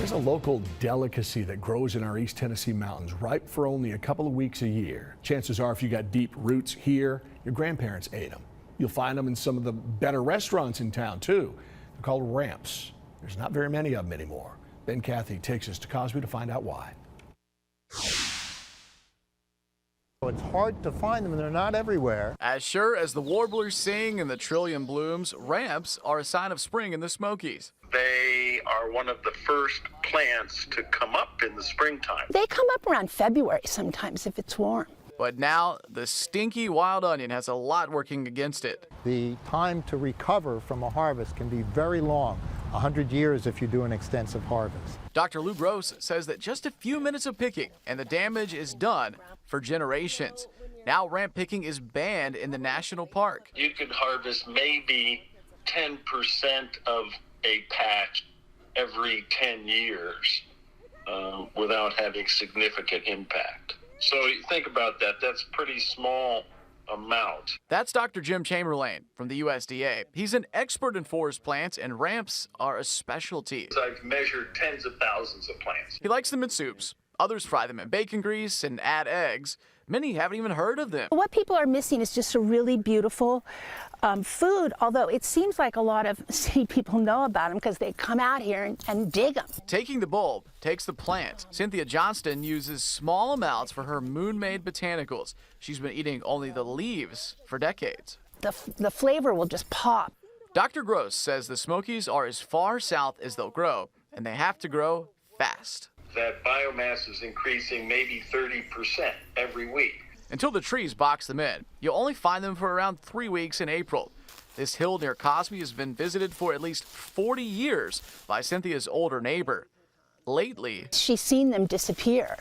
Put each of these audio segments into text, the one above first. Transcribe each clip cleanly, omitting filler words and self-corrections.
There's a local delicacy that grows in our East Tennessee mountains, ripe for only a couple of weeks a year. Chances are if you got deep roots here, your grandparents ate them. You'll find them in some of the better restaurants in town too. They're called ramps. There's not very many of them anymore. Ben Cathy takes us to Cosby to find out why. It's hard to find them and they're not everywhere. As sure as the warblers sing and the trillium blooms, ramps are a sign of spring in the Smokies. They are one of the first plants to come up in the springtime. They come up around February sometimes if it's warm. But now the stinky wild onion has a lot working against it. The time to recover from a harvest can be very long, 100 years if you do an extensive harvest. Dr. Lou Gross says that just a few minutes of picking and the damage is done for generations. Now ramp picking is banned in the national park. You could harvest maybe 10% of a patch every 10 years without having significant impact. So you think about that, that's a pretty small amount. That's Dr. Jim Chamberlain from the USDA. He's an expert in forest plants, and ramps are a specialty. I've measured tens of thousands of plants. He likes them in soups. Others fry them in bacon grease and add eggs. Many haven't even heard of them. What people are missing is just a really beautiful food, although it seems like a lot of city people know about them because they come out here and dig them. Taking the bulb takes the plant. Cynthia Johnston uses small amounts for her Moon-Made botanicals. She's been eating only the leaves for decades. The flavor will just pop. Dr. Gross says the Smokies are as far south as they'll grow, and they have to grow fast. That biomass is increasing maybe 30% every week. Until the trees box them in, you'll only find them for around 3 weeks in April. This hill near Cosby has been visited for at least 40 years by Cynthia's older neighbor. Lately, She's seen them disappear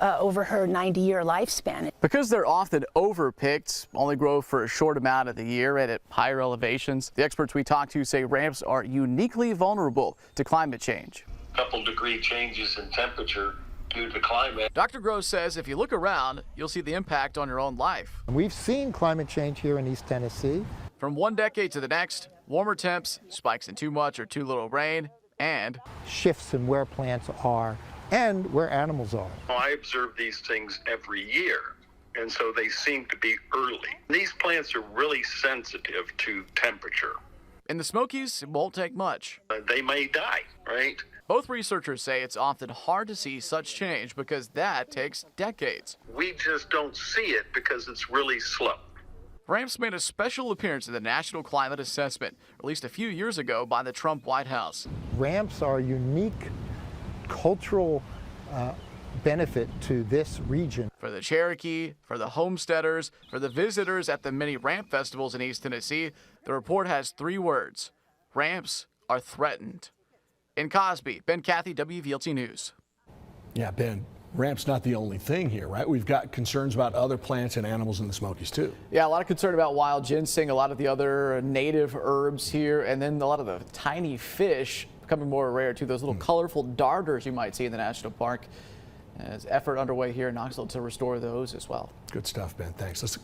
over her 90-year lifespan. because they're often overpicked, only grow for a short amount of the year and at higher elevations, the experts we talked to say ramps are uniquely vulnerable to climate change. Couple degree changes in temperature due to climate. Dr. Gross says if you look around, you'll see the impact on your own life. We've seen climate change here in East Tennessee. From one decade to the next, warmer temps, spikes in too much or too little rain, and Shifts in where plants are and where animals are. I observe these things every year, and so they seem to be early. These plants are really sensitive to temperature. in the Smokies, it won't take much. They may die, right? Both researchers say it's often hard to see such change because that takes decades. We just don't see it because it's really slow. Ramps made a special appearance in the National Climate Assessment, released a few years ago by the Trump White House. Ramps are a unique cultural benefit to this region. For the Cherokee, for the homesteaders, for the visitors at the many ramp festivals in East Tennessee, the report has 3 words: ramps are threatened. In Cosby, Ben Cathy, WVLT News. Yeah, Ben, ramp's not the only thing here, right? We've got concerns about other plants and animals in the Smokies too. Yeah, a lot of concern about wild ginseng, a lot of the other native herbs here, and then a lot of the tiny fish becoming more rare too. Those little colorful darters you might see in the national park. There's effort underway here in Knoxville to restore those as well. Good stuff, Ben. Thanks. Let's